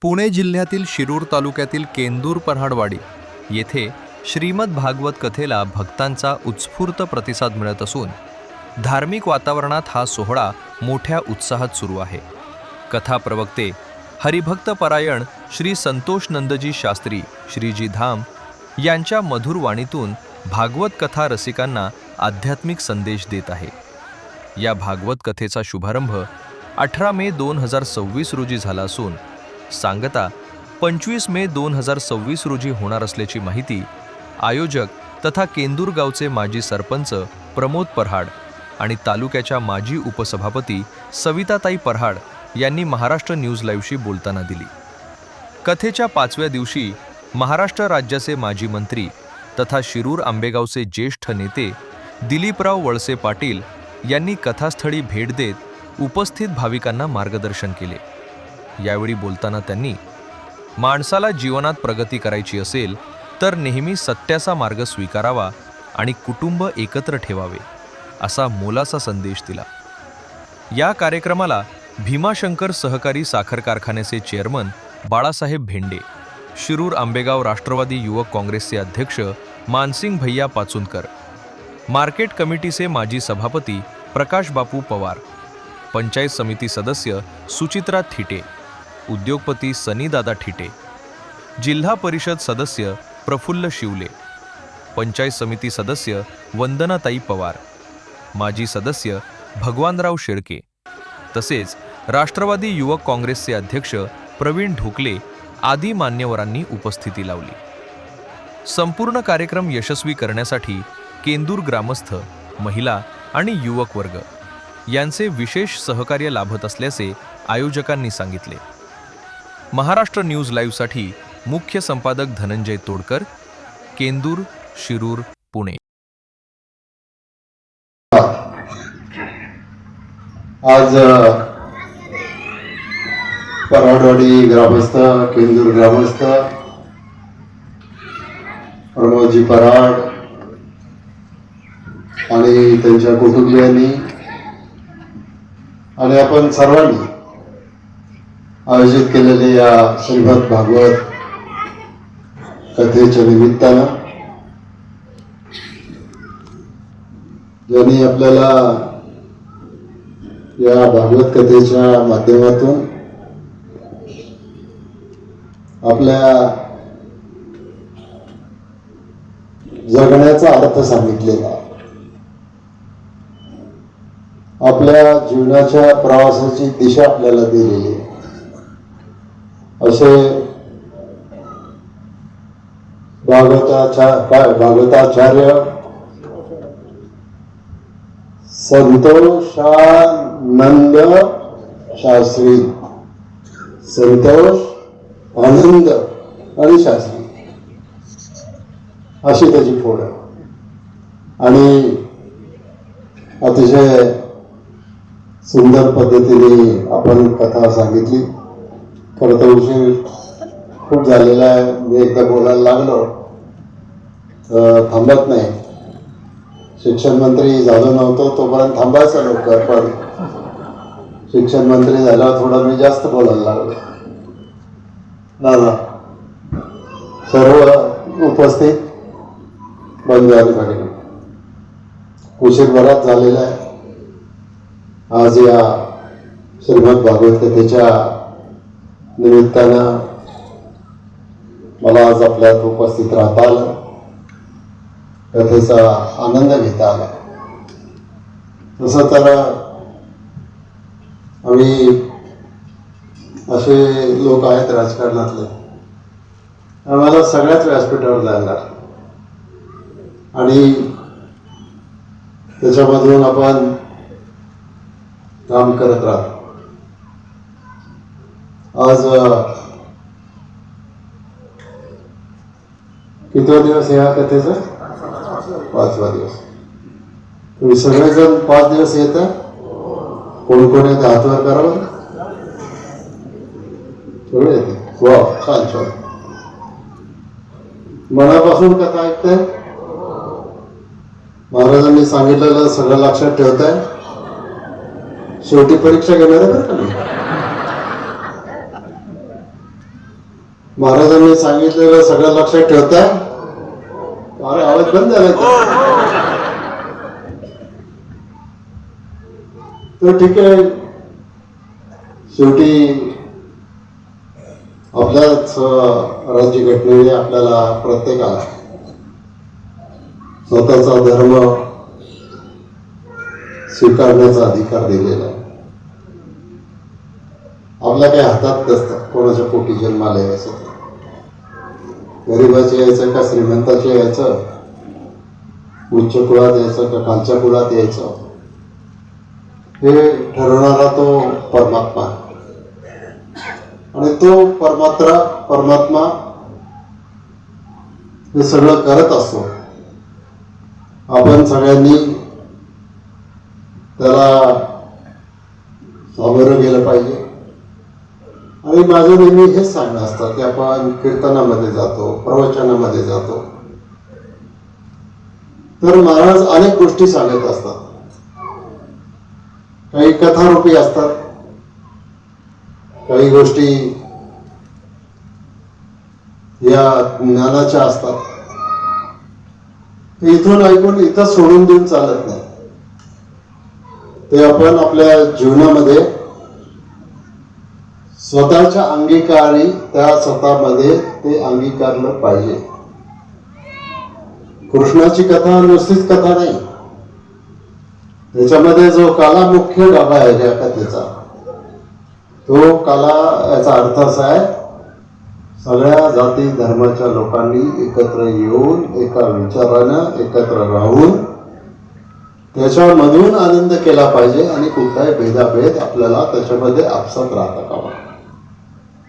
पुणे जिल्ह्यातील शिरूर तालुक्यातील केंदूर पऱ्हाडवाडी येथे श्रीमद भागवत कथेला भक्तांचा उत्स्फूर्त प्रतिसाद मिळत असून धार्मिक वातावरणात हा सोहळा मोठ्या उत्साहात सुरू आहे. कथा प्रवक्ते हरिभक्त परायण श्री संतोष नंदजी शास्त्री श्रीजी धाम यांच्या मधुर वाणीतून भागवत कथा रसिकांना आध्यात्मिक संदेश देत आहे. या भागवत कथेचा शुभारंभ 18 मे 2026 रोजी झाला असून सांगता 25 मे 2026 रोजी होणार असल्याची माहिती आयोजक तथा केंदूर गावचे माजी सरपंच प्रमोद पऱ्हाड आणि तालुक्याच्या माजी उपसभापती सविताताई पऱ्हाड यांनी महाराष्ट्र न्यूज लाईव्हशी बोलताना दिली. कथेच्या 5व्या दिवशी महाराष्ट्र राज्याचे माजी मंत्री तथा शिरूर आंबेगावचे ज्येष्ठ नेते दिलीपराव वळसे पाटील यांनी कथास्थळी भेट देत उपस्थित भाविकांना मार्गदर्शन केले. यावेळी बोलताना त्यांनी माणसाला जीवनात प्रगती करायची असेल तर नेहमी सत्याचा मार्ग स्वीकारावा आणि कुटुंब एकत्र ठेवावे असा मोलाचा संदेश दिला. या कार्यक्रमाला भीमाशंकर सहकारी साखर कारखान्याचे चेअरमन बाळासाहेब भेंडे, शिरूर आंबेगाव राष्ट्रवादी युवक काँग्रेसचे अध्यक्ष मानसिंग भैया पाचुनकर, मार्केट कमिटीचे माजी सभापती प्रकाश बापू पवार, पंचायत समिती सदस्य सुचित्रा थिटे, उद्योगपती सनीदादा ठिटे, जिल्हा परिषद सदस्य प्रफुल्ल शिवले, पंचायत समिती सदस्य वंदनाताई पवार, माजी सदस्य भगवानराव शेळके तसेच राष्ट्रवादी युवक काँग्रेसचे अध्यक्ष प्रवीण ढोकले आदी मान्यवरांनी उपस्थिती लावली. संपूर्ण कार्यक्रम यशस्वी करण्यासाठी केंदूर ग्रामस्थ, महिला आणि युवक वर्ग यांचे विशेष सहकार्य लाभत असल्याचे आयोजकांनी सांगितले. महाराष्ट्र न्यूज लाईव्हसाठी मुख्य संपादक धनंजय तोडकर, केंदूर, शिरूर, पुणे. आज पऱ्हाडवाडी ग्रामस्थ, केंदूर ग्रामस्थ, प्रमोदजी पऱ्हाड आणि त्यांच्या कुटुंबियांनी आणि आपण सर्वांनी आयोजित केलेले या श्रीमद भागवत कथेच्या निमित्तानं ज्यांनी आपल्याला या भागवत कथेच्या माध्यमातून आपल्या जगण्याचा अर्थ सांगितलेला, आपल्या जीवनाच्या प्रवासाची दिशा आपल्याला दिलेली असे भागवताचार्य संतोषानंद शास्त्री, संतोष आनंद आणि शास्त्री अशी त्याची फोड आहे. आणि अतिशय सुंदर पद्धतीने आपण कथा सांगितली. खरं तर उशीर खूप झालेला आहे. मी एकदा बोलायला लागलो थांबत नाही. शिक्षण मंत्री झालो नव्हतो तोपर्यंत थांबायचं लवकर, पण शिक्षण मंत्री झाल्यावर थोडं मी जास्त बोलायला लागलो. ना सर्व उपस्थित बंधू आणि भगिनी, उशीर बराच झालेला आहे. आज या श्रीमद भागवत कथेच्या निमित्तानं मला आज आपल्यात उपस्थित राहता आलं, कथेचा आनंद घेता आला. तसं तर आम्ही असे लोक आहेत राजकारणातले, आम्हाला सगळ्याच व्यासपीठावर जाणार आणि त्याच्यामधून आपण काम करत राहतो. आज कितवा दिवस आहे या कथेचा? 5वा दिवस. तुम्ही सगळेजण 5 दिवस येत आहे. कोण कोण येते हातवर करावं? सगळे येते. वा, छान छान. मनापासून कथा ऐकताय, महाराजांनी सांगितलेलं सगळं लक्षात ठेवताय. शेवटी परीक्षा घेणार आहे बरं का. महाराजांनी सांगितलेलं सगळं लक्षात ठेवताय? अरे आवाज बंद झाला का? तर ठीक आहे, शेवटी आपल्याच राज्यघटनेने आपल्याला प्रत्येकाला स्वतःचा धर्म स्वीकारण्याचा अधिकार दिलेला आहे. आपल्या काही हातात नसतं कोणाच्या पोटी जन्माला यायचं, गरिबाचे यायचं का श्रीमंताचे यायचं, उच्च कुळात यायचं का खालच्या कुळात यायचं, हे ठरवणारा तो परमात्मा आहे. आणि तो परमात्मा हे सगळं करत असतो. आपण सगळ्यांनी त्याला सामोरं गेलं पाहिजे. आणि माझं नेहमी हेच सांगणं असतं की आपण कीर्तनामध्ये जातो, प्रवचनामध्ये जातो, तर महाराज अनेक गोष्टी सांगत असतात. काही कथारूपी असतात, काही गोष्टी या ज्ञानाच्या असतात. इथून ऐकून इथं सोडून देऊन चालत नाही. ते आपण आपल्या जीवनामध्ये स्वतःच्या अंगीकारी त्या स्वतःमध्ये ते अंगीकारलं पाहिजे. कृष्णाची कथा नुसतीच कथा नाही, त्याच्यामध्ये जो काला मुख्य गाभा आहे त्या कथेचा, तो काला याचा अर्थ असा आहे, सगळ्या जाती धर्माच्या लोकांनी एकत्र येऊन एका विचारानं एकत्र राहून त्याच्यामधून आनंद केला पाहिजे आणि कुठलाही भेदाभेद आपल्याला त्याच्यामध्ये आपसात राहता कामा.